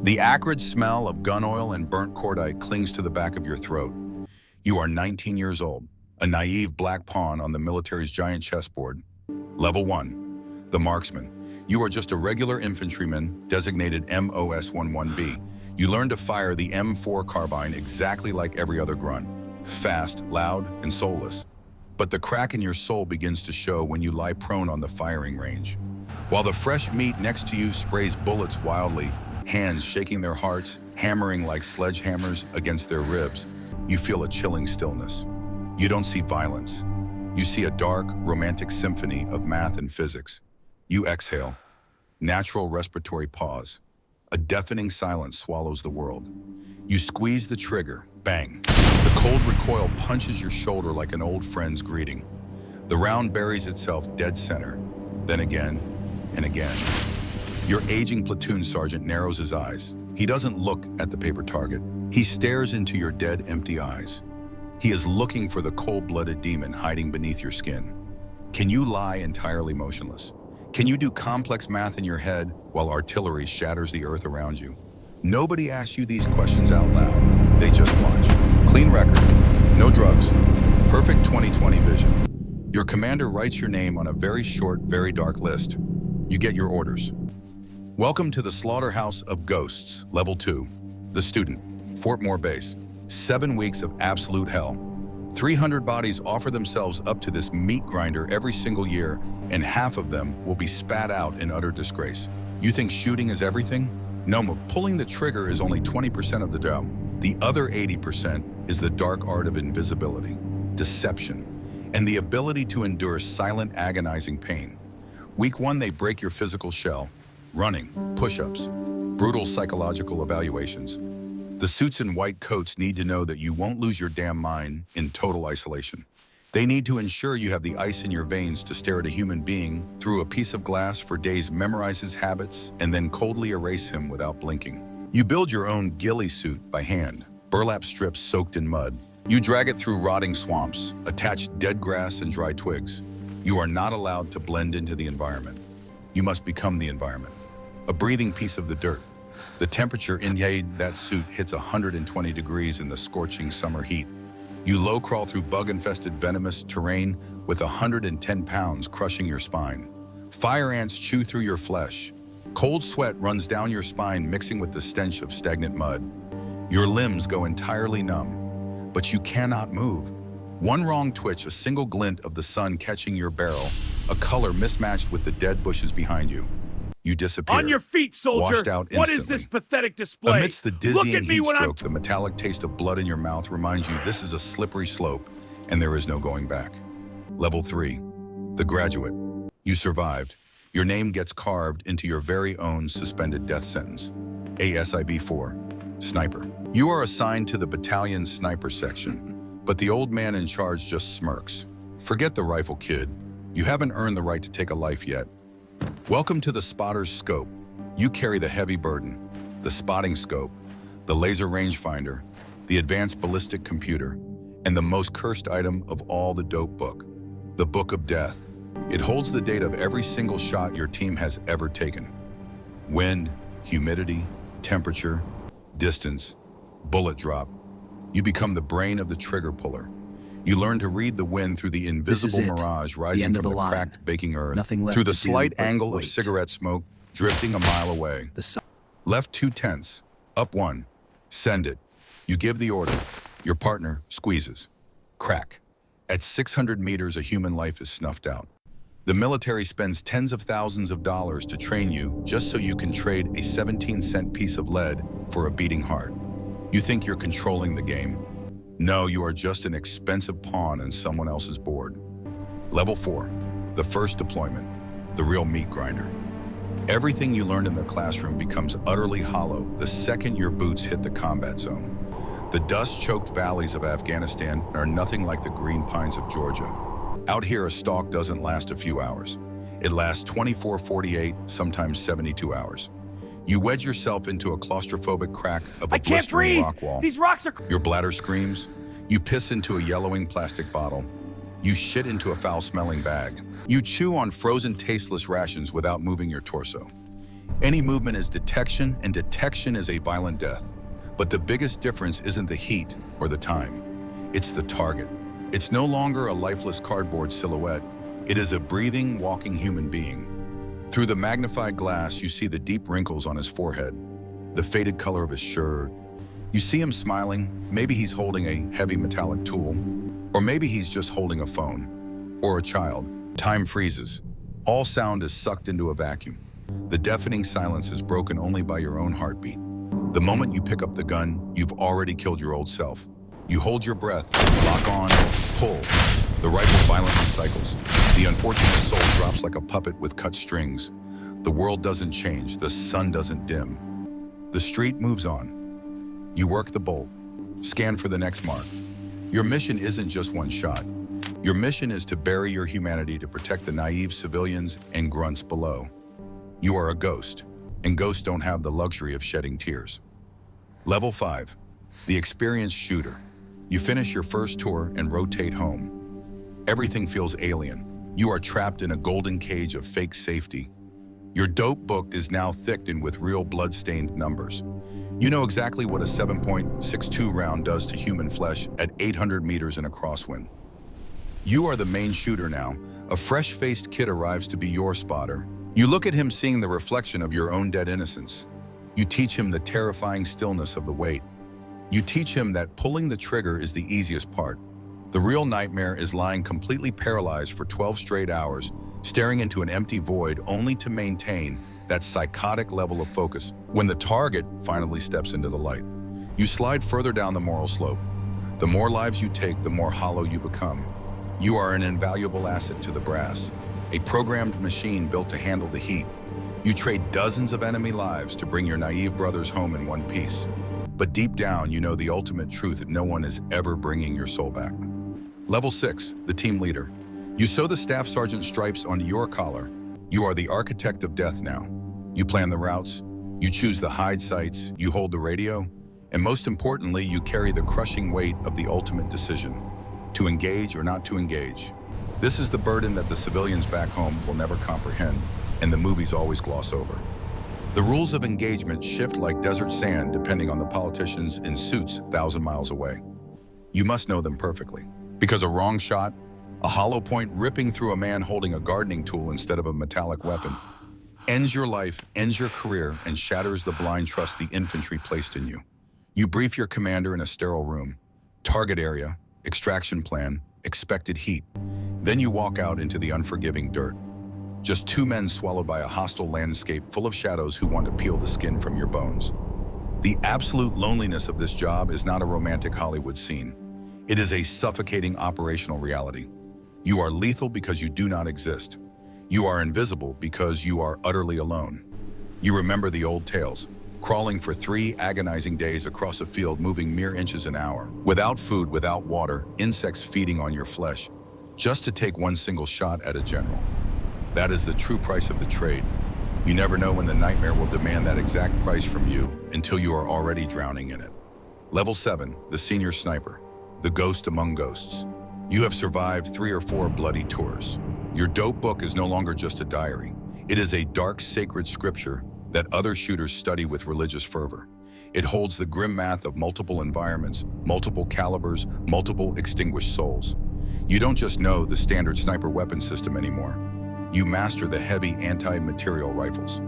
The acrid smell of gun oil and burnt cordite clings to the back of your throat. You are 19 years old, a naive black pawn on the military's giant chessboard. Level 1. The Marksman. You are just a regular infantryman designated MOS-11B. You learn to fire the M4 carbine exactly like every other grunt. Fast, loud, and soulless. But the crack in your soul begins to show when you lie prone on the firing range. While the fresh meat next to you sprays bullets wildly, hands shaking their hearts, hammering like sledgehammers against their ribs, you feel a chilling stillness. You don't see violence. You see a dark, romantic symphony of math and physics. You exhale. Natural respiratory pause. A deafening silence swallows the world. You squeeze the trigger. Bang. The cold recoil punches your shoulder like an old friend's greeting. The round buries itself dead center. Then again and again. Your aging platoon sergeant narrows his eyes. He doesn't look at the paper target. He stares into your dead, empty eyes. He is looking for the cold-blooded demon hiding beneath your skin. Can you lie entirely motionless? Can you do complex math in your head while artillery shatters the earth around you? Nobody asks you these questions out loud. They just watch. Clean record. No drugs. Perfect 20/20 vision. Your commander writes your name on a very short, very dark list. You get your orders. Welcome to the slaughterhouse of ghosts, Level 2. The Student, Fort Moore Base. 7 weeks of absolute hell. 300 bodies offer themselves up to this meat grinder every single year, and half of them will be spat out in utter disgrace. You think shooting is everything? No, pulling the trigger is only 20% of the job. The other 80% is the dark art of invisibility, deception, and the ability to endure silent, agonizing pain. Week 1, they break your physical shell. Running, push-ups, brutal psychological evaluations. The suits and white coats need to know that you won't lose your damn mind in total isolation. They need to ensure you have the ice in your veins to stare at a human being through a piece of glass for days, memorize his habits, and then coldly erase him without blinking. You build your own ghillie suit by hand, burlap strips soaked in mud. You drag it through rotting swamps, attach dead grass and dry twigs. You are not allowed to blend into the environment. You must become the environment, a breathing piece of the dirt. The temperature in that suit hits 120 degrees in the scorching summer heat. You low crawl through bug-infested venomous terrain with 110 pounds crushing your spine. Fire ants chew through your flesh. Cold sweat runs down your spine mixing with the stench of stagnant mud. Your limbs go entirely numb, but you cannot move. One wrong twitch, a single glint of the sun catching your barrel, a color mismatched with the dead bushes behind you. You disappear. On your feet, soldier! Washed out instantly. What is this pathetic display? Amidst the dizzying heat when stroke, the metallic taste of blood in your mouth reminds you this is a slippery slope and there is no going back. Level 3. The Graduate. You survived. Your name gets carved into your very own suspended death sentence. ASIB-4. Sniper. You are assigned to the battalion's sniper section, but the old man in charge just smirks. Forget the rifle, kid. You haven't earned the right to take a life yet. Welcome to the spotter's scope. You carry the heavy burden, the spotting scope, the laser rangefinder, the advanced ballistic computer, and the most cursed item of all, the dope book, the Book of Death. It holds the date of every single shot your team has ever taken. Wind, humidity, temperature, distance, bullet drop. You become the brain of the trigger puller. You learn to read the wind through the invisible mirage rising from the cracked, baking earth, through the slight angle of cigarette smoke drifting a mile away. Left 2 tenths, up 1, send it. You give the order. Your partner squeezes. Crack. At 600 meters, a human life is snuffed out. The military spends tens of thousands of dollars to train you just so you can trade a 17-cent piece of lead for a beating heart. You think you're controlling the game. No, you are just an expensive pawn on someone else's board. Level 4, the first deployment, the real meat grinder. Everything you learned in the classroom becomes utterly hollow the second your boots hit the combat zone. The dust-choked valleys of Afghanistan are nothing like the green pines of Georgia. Out here, a stalk doesn't last a few hours. It lasts 24, 48, sometimes 72 hours. You wedge yourself into a claustrophobic crack of a blistering rock wall. These rocks are... Your bladder screams. You piss into a yellowing plastic bottle. You shit into a foul-smelling bag. You chew on frozen, tasteless rations without moving your torso. Any movement is detection, and detection is a violent death. But the biggest difference isn't the heat or the time. It's the target. It's no longer a lifeless cardboard silhouette. It is a breathing, walking human being. Through the magnified glass, you see the deep wrinkles on his forehead, the faded color of his shirt. You see him smiling. Maybe he's holding a heavy metallic tool, or maybe he's just holding a phone, or a child. Time freezes. All sound is sucked into a vacuum. The deafening silence is broken only by your own heartbeat. The moment you pick up the gun, you've already killed your old self. You hold your breath, lock on, pull. The rifle violently cycles. The unfortunate soul drops like a puppet with cut strings. The world doesn't change, the sun doesn't dim. The street moves on. You work the bolt, scan for the next mark. Your mission isn't just one shot. Your mission is to bury your humanity to protect the naive civilians and grunts below. You are a ghost, and ghosts don't have the luxury of shedding tears. Level 5, the experienced shooter. You finish your first tour and rotate home. Everything feels alien. You are trapped in a golden cage of fake safety. Your dope book is now thickened with real blood-stained numbers. You know exactly what a 7.62 round does to human flesh at 800 meters in a crosswind. You are the main shooter now. A fresh-faced kid arrives to be your spotter. You look at him seeing the reflection of your own dead innocence. You teach him the terrifying stillness of the wait. You teach him that pulling the trigger is the easiest part. The real nightmare is lying completely paralyzed for 12 straight hours, staring into an empty void only to maintain that psychotic level of focus when the target finally steps into the light. You slide further down the moral slope. The more lives you take, the more hollow you become. You are an invaluable asset to the brass, a programmed machine built to handle the heat. You trade dozens of enemy lives to bring your naive brothers home in one piece. But deep down, you know the ultimate truth that no one is ever bringing your soul back. Level 6, the team leader. You sew the staff sergeant stripes onto your collar. You are the architect of death now. You plan the routes, you choose the hide sites, you hold the radio, and most importantly, you carry the crushing weight of the ultimate decision, to engage or not to engage. This is the burden that the civilians back home will never comprehend, and the movies always gloss over. The rules of engagement shift like desert sand depending on the politicians in suits 1,000 miles away. You must know them perfectly, because a wrong shot, a hollow point ripping through a man holding a gardening tool instead of a metallic weapon, ends your life, ends your career, and shatters the blind trust the infantry placed in you. You brief your commander in a sterile room, target area, extraction plan, expected heat. Then you walk out into the unforgiving dirt. Just two men swallowed by a hostile landscape full of shadows who want to peel the skin from your bones. The absolute loneliness of this job is not a romantic Hollywood scene. It is a suffocating operational reality. You are lethal because you do not exist. You are invisible because you are utterly alone. You remember the old tales, crawling for 3 agonizing days across a field moving mere inches an hour, without food, without water, insects feeding on your flesh, just to take one single shot at a general. That is the true price of the trade. You never know when the nightmare will demand that exact price from you until you are already drowning in it. Level 7, the senior sniper, the ghost among ghosts. You have survived 3 or 4 bloody tours. Your dope book is no longer just a diary. It is a dark, sacred scripture that other shooters study with religious fervor. It holds the grim math of multiple environments, multiple calibers, multiple extinguished souls. You don't just know the standard sniper weapon system anymore. You master the heavy anti-material rifles,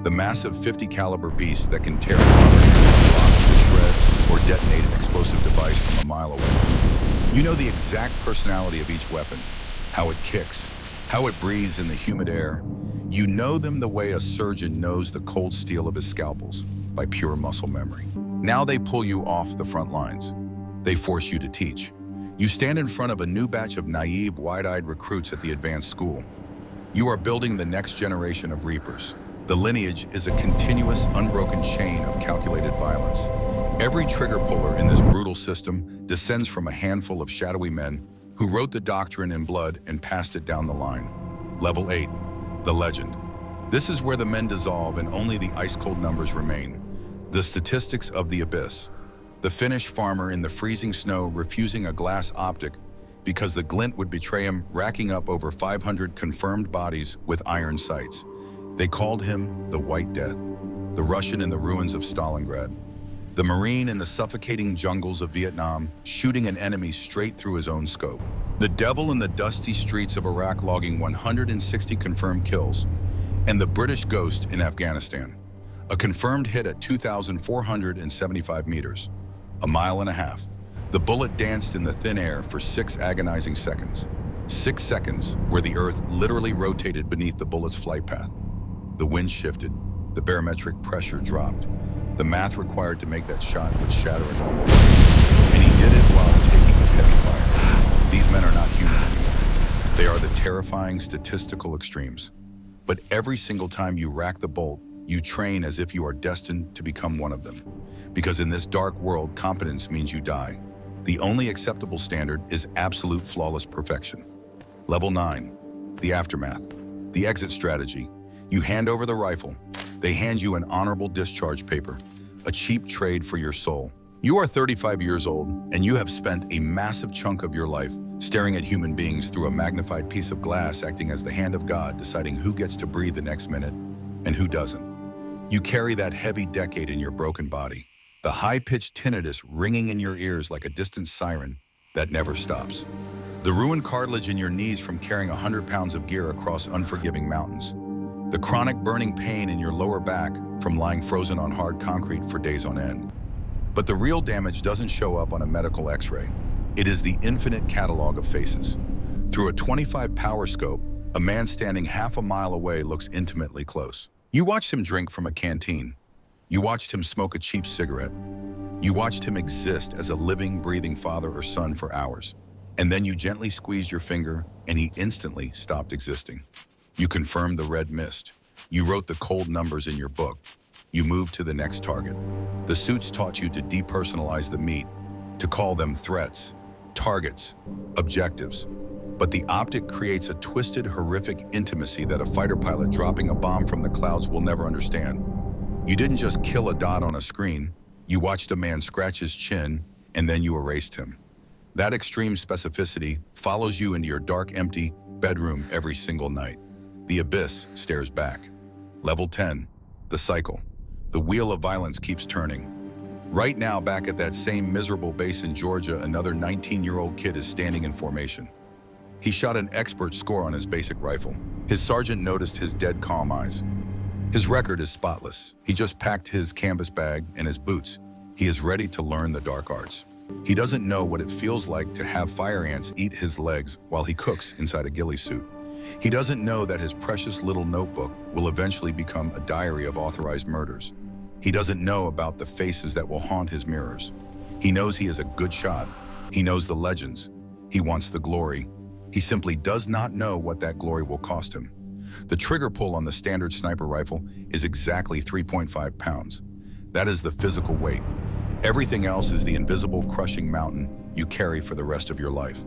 the massive 50 caliber beasts that can tear rocks to shreds or detonate an explosive device from a mile away. You know the exact personality of each weapon, how it kicks, how it breathes in the humid air. You know them the way a surgeon knows the cold steel of his scalpels, by pure muscle memory. Now they pull you off the front lines. They force you to teach. You stand in front of a new batch of naive, wide-eyed recruits at the advanced school. You are building the next generation of Reapers. The lineage is a continuous, unbroken chain of calculated violence. Every trigger puller in this brutal system descends from a handful of shadowy men who wrote the doctrine in blood and passed it down the line. Level 8, the legend. This is where the men dissolve and only the ice-cold numbers remain. The statistics of the abyss. The Finnish farmer in the freezing snow refusing a glass optic because the glint would betray him, racking up over 500 confirmed bodies with iron sights. They called him the White Death, the Russian in the ruins of Stalingrad, the Marine in the suffocating jungles of Vietnam, shooting an enemy straight through his own scope. The devil in the dusty streets of Iraq, logging 160 confirmed kills, and the British Ghost in Afghanistan, a confirmed hit at 2,475 meters, a mile and a half. The bullet danced in the thin air for 6 agonizing seconds. 6 seconds where the Earth literally rotated beneath the bullet's flight path. The wind shifted, the barometric pressure dropped. The math required to make that shot would shatter a normal life. And he did it while taking heavy fire. These men are not human anymore. They are the terrifying statistical extremes. But every single time you rack the bolt, you train as if you are destined to become one of them. Because in this dark world, competence means you die. The only acceptable standard is absolute flawless perfection. Level 9, the aftermath, the exit strategy. You hand over the rifle. They hand you an honorable discharge paper, a cheap trade for your soul. You are 35 years old, and you have spent a massive chunk of your life staring at human beings through a magnified piece of glass, acting as the hand of God, deciding who gets to breathe the next minute and who doesn't. You carry that heavy decade in your broken body, the high-pitched tinnitus ringing in your ears like a distant siren that never stops. The ruined cartilage in your knees from carrying 100 pounds of gear across unforgiving mountains. The chronic burning pain in your lower back from lying frozen on hard concrete for days on end. But the real damage doesn't show up on a medical x-ray. It is the infinite catalog of faces. Through a 25 power scope, a man standing half a mile away looks intimately close. You watched him drink from a canteen. You watched him smoke a cheap cigarette. You watched him exist as a living, breathing father or son for hours. And then you gently squeezed your finger and he instantly stopped existing. You confirmed the red mist. You wrote the cold numbers in your book. You moved to the next target. The suits taught you to depersonalize the meat, to call them threats, targets, objectives. But the optic creates a twisted, horrific intimacy that a fighter pilot dropping a bomb from the clouds will never understand. You didn't just kill a dot on a screen. You watched a man scratch his chin, and then you erased him. That extreme specificity follows you into your dark, empty bedroom every single night. The abyss stares back. Level 10, the cycle. The wheel of violence keeps turning. Right now, back at that same miserable base in Georgia, another 19-year-old kid is standing in formation. He shot an expert score on his basic rifle. His sergeant noticed his dead calm eyes. His record is spotless. He just packed his canvas bag and his boots. He is ready to learn the dark arts. He doesn't know what it feels like to have fire ants eat his legs while he cooks inside a ghillie suit. He doesn't know that his precious little notebook will eventually become a diary of authorized murders. He doesn't know about the faces that will haunt his mirrors. He knows he is a good shot. He knows the legends. He wants the glory. He simply does not know what that glory will cost him. The trigger pull on the standard sniper rifle is exactly 3.5 pounds. That is the physical weight. Everything else is the invisible crushing mountain you carry for the rest of your life.